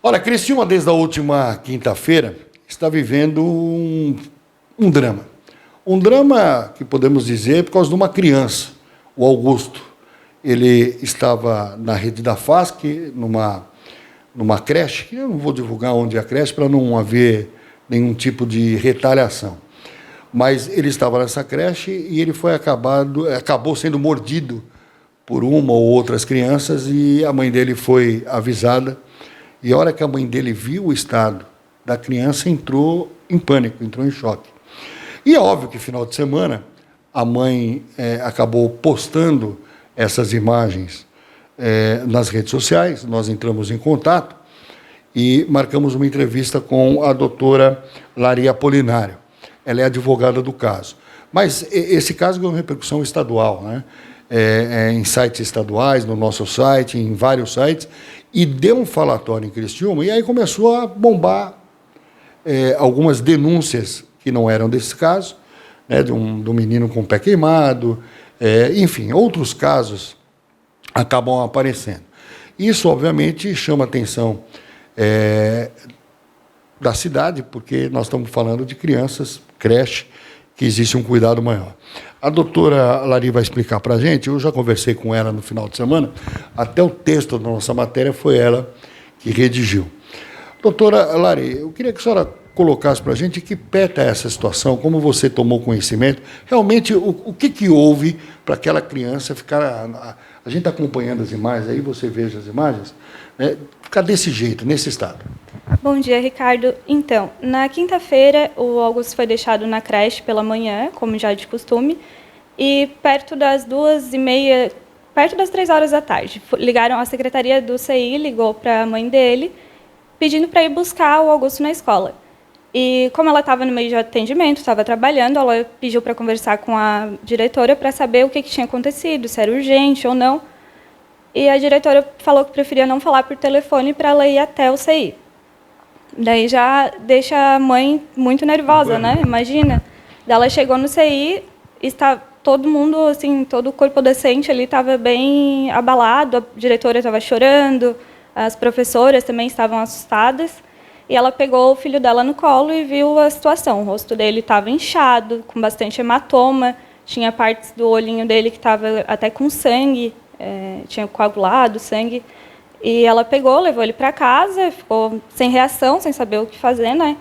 Olha, Criciúma, desde a última quinta-feira, está vivendo um drama. Um drama que podemos dizer por causa de uma criança, o Augusto. Ele estava na rede da FASC, numa creche, que eu não vou divulgar onde é a creche para não haver nenhum tipo de retaliação. Mas ele estava nessa creche e ele acabou sendo mordido por uma ou outras crianças e a mãe dele foi avisada. E a hora que a mãe dele viu o estado da criança, entrou em pânico, entrou em choque. E é óbvio que, final de semana, a mãe acabou postando essas imagens nas redes sociais. Nós entramos em contato e marcamos uma entrevista com a doutora Lari Apolinário. Ela é advogada do caso. Mas esse caso ganhou repercussão estadual, né? Em sites estaduais, no nosso site, em vários sites, e deu um falatório em Criciúma, e aí começou a bombar algumas denúncias que não eram desse caso, né, de um menino com o pé queimado, enfim, outros casos acabam aparecendo. Isso, obviamente, chama a atenção da cidade, porque nós estamos falando de crianças, creche, que existe um cuidado maior. A doutora Lari vai explicar para a gente, eu já conversei com ela no final de semana, até o texto da nossa matéria foi ela que redigiu. Doutora Lari, eu queria que a senhora colocasse para a gente que pé está essa situação, como você tomou conhecimento, realmente o que houve para aquela criança ficar... A gente está acompanhando as imagens, aí você veja as imagens, né, ficar desse jeito, nesse estado. Bom dia, Ricardo. Então, na quinta-feira, o Augusto foi deixado na creche pela manhã, como já é de costume, e perto das 2h30, perto das 3 horas da tarde, ligaram, a secretaria do CI ligou para a mãe dele, pedindo para ir buscar o Augusto na escola. E como ela estava no meio de atendimento, estava trabalhando, ela pediu para conversar com a diretora para saber o que tinha acontecido, se era urgente ou não. E a diretora falou que preferia não falar por telefone para ela ir até o CI. Daí já deixa a mãe muito nervosa, né? Imagina. Daí ela chegou no CI, está todo mundo, assim, todo o corpo docente ali estava bem abalado, a diretora estava chorando, as professoras também estavam assustadas. E ela pegou o filho dela no colo e viu a situação. O rosto dele estava inchado, com bastante hematoma, tinha partes do olhinho dele que estava até com sangue, tinha coagulado sangue. E ela pegou, levou ele para casa, ficou sem reação, sem saber o que fazer, né?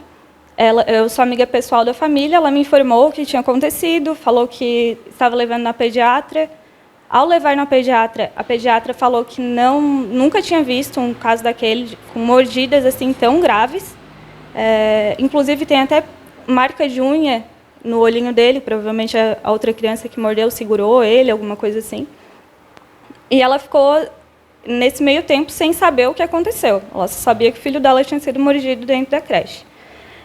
Eu sou amiga pessoal da família, ela me informou o que tinha acontecido, falou que estava levando na pediatra. Ao levar na pediatra, a pediatra falou que nunca tinha visto um caso daquele com mordidas assim tão graves. Inclusive tem até marca de unha no olhinho dele, provavelmente a outra criança que mordeu segurou ele, alguma coisa assim. E ela ficou nesse meio tempo sem saber o que aconteceu. Ela só sabia que o filho dela tinha sido mordido dentro da creche.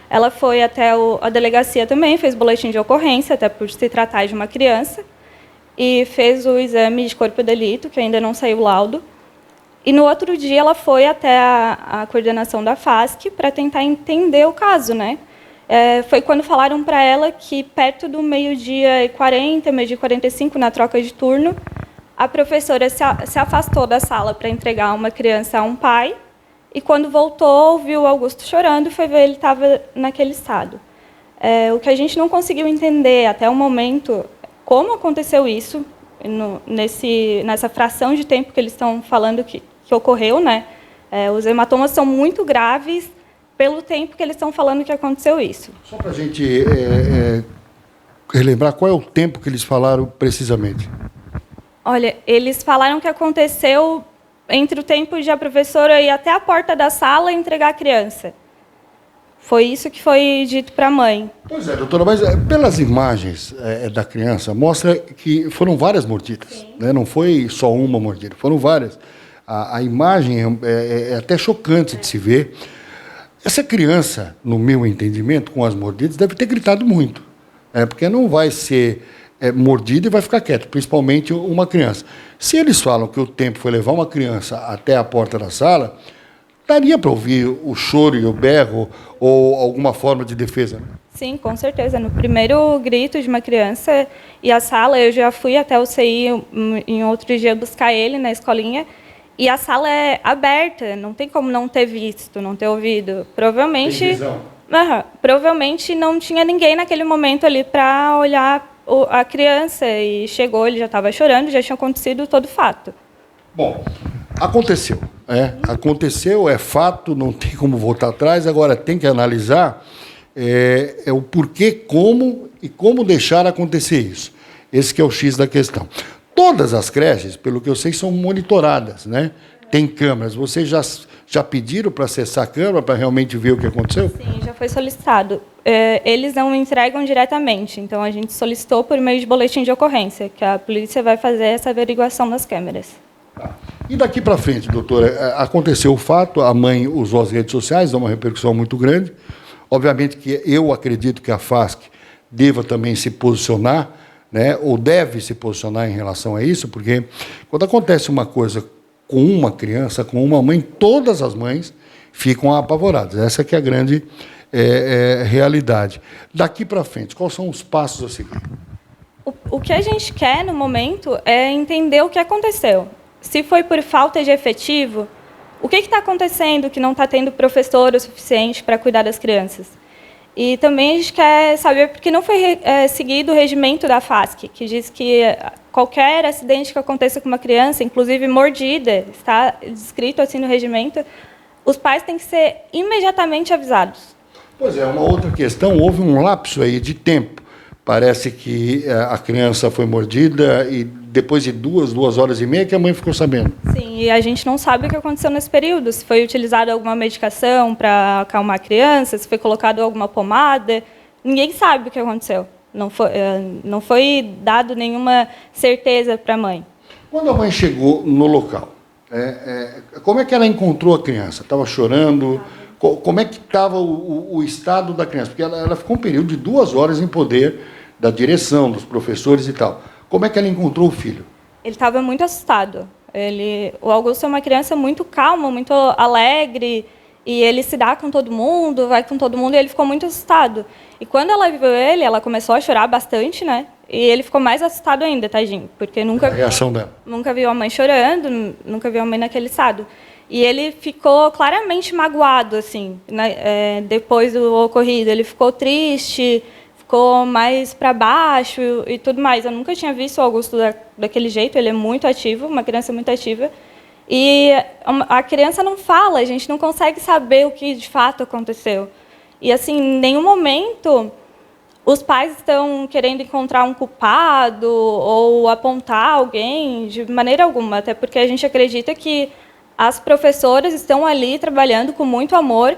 Ela foi até a delegacia também, fez boletim de ocorrência, até por se tratar de uma criança, e fez o exame de corpo de delito, que ainda não saiu o laudo. E no outro dia ela foi até a coordenação da FASC para tentar entender o caso, né? Foi quando falaram para ela que perto do 12h40, 12h45, na troca de turno, a professora se afastou da sala para entregar uma criança a um pai, e quando voltou, viu o Augusto chorando e foi ver ele estava naquele estado. O que a gente não conseguiu entender até o momento, como aconteceu isso, nessa fração de tempo que eles estão falando que ocorreu, né? Os hematomas são muito graves pelo tempo que eles estão falando que aconteceu isso. Só para a gente relembrar, qual é o tempo que eles falaram precisamente? Olha, eles falaram que aconteceu entre o tempo de a professora ir até a porta da sala e entregar a criança. Foi isso que foi dito para a mãe. Pois é, doutora, mas pelas imagens da criança, mostra que foram várias mordidas, né? Não foi só uma mordida, foram várias. A imagem é até chocante de se ver. Essa criança, no meu entendimento, com as mordidas, deve ter gritado muito, porque não vai ser mordida e vai ficar quieta, principalmente uma criança. Se eles falam que o tempo foi levar uma criança até a porta da sala, daria para ouvir o choro e o berro ou alguma forma de defesa, né? Sim, com certeza. No primeiro grito de uma criança e a sala, eu já fui até o CI em outro dia buscar ele na escolinha, E a sala é aberta, não tem como não ter visto, não ter ouvido. Provavelmente, provavelmente não tinha ninguém naquele momento ali para olhar a criança. E chegou, ele já estava chorando, já tinha acontecido todo o fato. Bom, aconteceu. Aconteceu, é fato, não tem como voltar atrás. Agora, tem que analisar o porquê, como e como deixar acontecer isso. Esse que é o X da questão. Todas as creches, pelo que eu sei, são monitoradas, né? Tem câmeras. Vocês já pediram para acessar a câmera, para realmente ver o que aconteceu? Sim, já foi solicitado. Eles não entregam diretamente, então a gente solicitou por meio de boletim de ocorrência, que a polícia vai fazer essa averiguação das câmeras. Tá. E daqui para frente, doutora, aconteceu o fato, a mãe usou as redes sociais, dá uma repercussão muito grande. Obviamente que eu acredito que a FASC deva também se posicionar, né, ou deve se posicionar em relação a isso, porque quando acontece uma coisa com uma criança, com uma mãe, todas as mães ficam apavoradas. Essa que é a grande realidade. Daqui para frente, quais são os passos a seguir? O que a gente quer, no momento, é entender o que aconteceu. Se foi por falta de efetivo, o que está acontecendo que não está tendo professor o suficiente para cuidar das crianças? E também a gente quer saber porque não foi seguido o regimento da FASC, que diz que qualquer acidente que aconteça com uma criança, inclusive mordida, está descrito assim no regimento, os pais têm que ser imediatamente avisados. Pois é, uma outra questão, houve um lapso aí de tempo. Parece que a criança foi mordida e depois de 2 horas e meia que a mãe ficou sabendo. Sim, e a gente não sabe o que aconteceu nesse período. Se foi utilizada alguma medicação para acalmar a criança, se foi colocado alguma pomada. Ninguém sabe o que aconteceu. Não foi dado nenhuma certeza para a mãe. Quando a mãe chegou no local, como é que ela encontrou a criança? Estava chorando? Como é que estava o estado da criança? Porque ela ficou um período de 2 horas em poder da direção, dos professores e tal. Como é que ela encontrou o filho? Ele estava muito assustado. O Augusto é uma criança muito calma, muito alegre, e ele se dá com todo mundo, vai com todo mundo, e ele ficou muito assustado. E quando ela viu ele, ela começou a chorar bastante, né? E ele ficou mais assustado ainda, tadinho, porque nunca viu a mãe chorando, nunca viu a mãe naquele estado. E ele ficou claramente magoado, assim, né? Depois do ocorrido. Ele ficou triste, ficou mais para baixo e tudo mais. Eu nunca tinha visto o Augusto daquele jeito. Ele é muito ativo, uma criança muito ativa. E a criança não fala, a gente não consegue saber o que de fato aconteceu. E, assim, em nenhum momento os pais estão querendo encontrar um culpado ou apontar alguém de maneira alguma, até porque a gente acredita que as professoras estão ali trabalhando com muito amor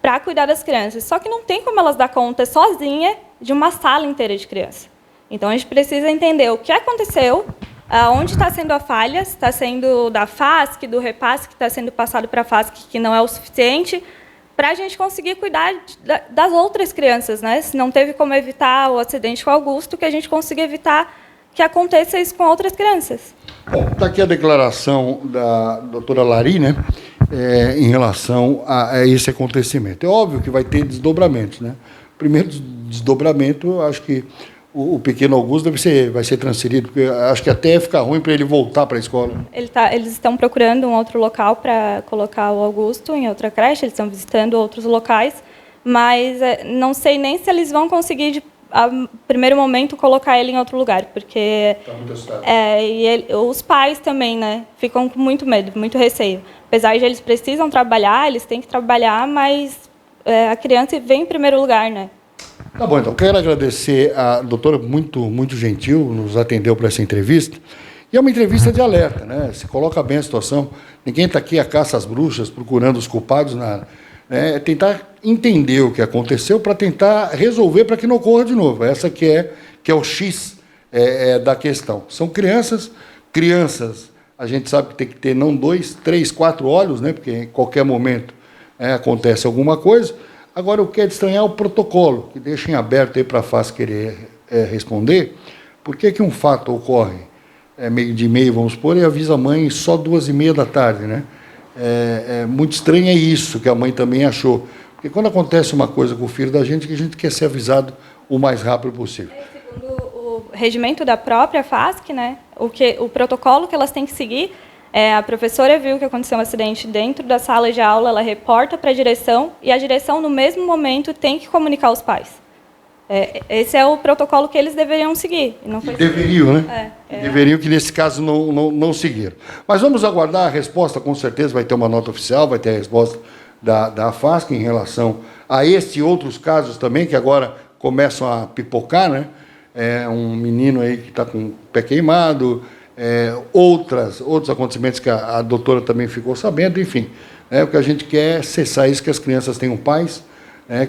para cuidar das crianças. Só que não tem como elas dar conta sozinha de uma sala inteira de criança. Então, a gente precisa entender o que aconteceu, onde está sendo a falha, se está sendo da FASC, do repasse que está sendo passado para a FASC, que não é o suficiente, para a gente conseguir cuidar das outras crianças, né? Se não teve como evitar o acidente com o Augusto, que a gente consiga evitar que aconteça isso com outras crianças. Bom, está aqui a declaração da doutora Lari, né, em relação a esse acontecimento. É óbvio que vai ter desdobramentos, né? Primeiro desdobramento, eu acho que o pequeno Augusto vai ser transferido, porque acho que até fica ruim para ele voltar para a escola. Eles estão procurando um outro local para colocar o Augusto em outra creche, eles estão visitando outros locais, mas não sei nem se eles vão conseguir, a primeiro momento, colocar ele em outro lugar, porque está muito assustado. Os pais também, né, ficam com muito medo, muito receio. Apesar de eles precisam trabalhar, eles têm que trabalhar, mas a criança vem em primeiro lugar, né? Tá bom, então. Quero agradecer a doutora, muito, muito gentil, nos atendeu para essa entrevista. E é uma entrevista de alerta, né? Se coloca bem a situação. Ninguém está aqui a caça às bruxas, procurando os culpados, nada. É tentar entender o que aconteceu para tentar resolver para que não ocorra de novo. Essa que é o X da questão. São crianças, a gente sabe que tem que ter não 2, 3, 4 olhos, né? Porque em qualquer momento acontece alguma coisa. Agora, o que é de estranhar é o protocolo, que deixa em aberto aí para a FASC querer responder. Por que um fato ocorre meio de meio, vamos supor, e avisa a mãe só 2h30 da tarde, né? Muito estranho isso que a mãe também achou. Porque quando acontece uma coisa com o filho da gente, que a gente quer ser avisado o mais rápido possível. Segundo o regimento da própria FASC, né, o protocolo que elas têm que seguir A professora viu que aconteceu um acidente dentro da sala de aula, ela reporta para a direção e a direção, no mesmo momento, tem que comunicar aos pais. Esse é o protocolo que eles deveriam seguir. Não foi deveriam, né? Deveriam, que nesse caso não seguiram. Mas vamos aguardar a resposta, com certeza vai ter uma nota oficial, vai ter a resposta da AFASC em relação a este e outros casos também, que agora começam a pipocar, né? Um menino aí que está com o pé queimado, outros acontecimentos que a doutora também ficou sabendo, enfim. O que a gente quer é cessar isso, que as crianças tenham paz,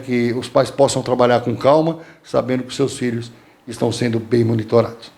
que os pais possam trabalhar com calma, sabendo que seus filhos estão sendo bem monitorados.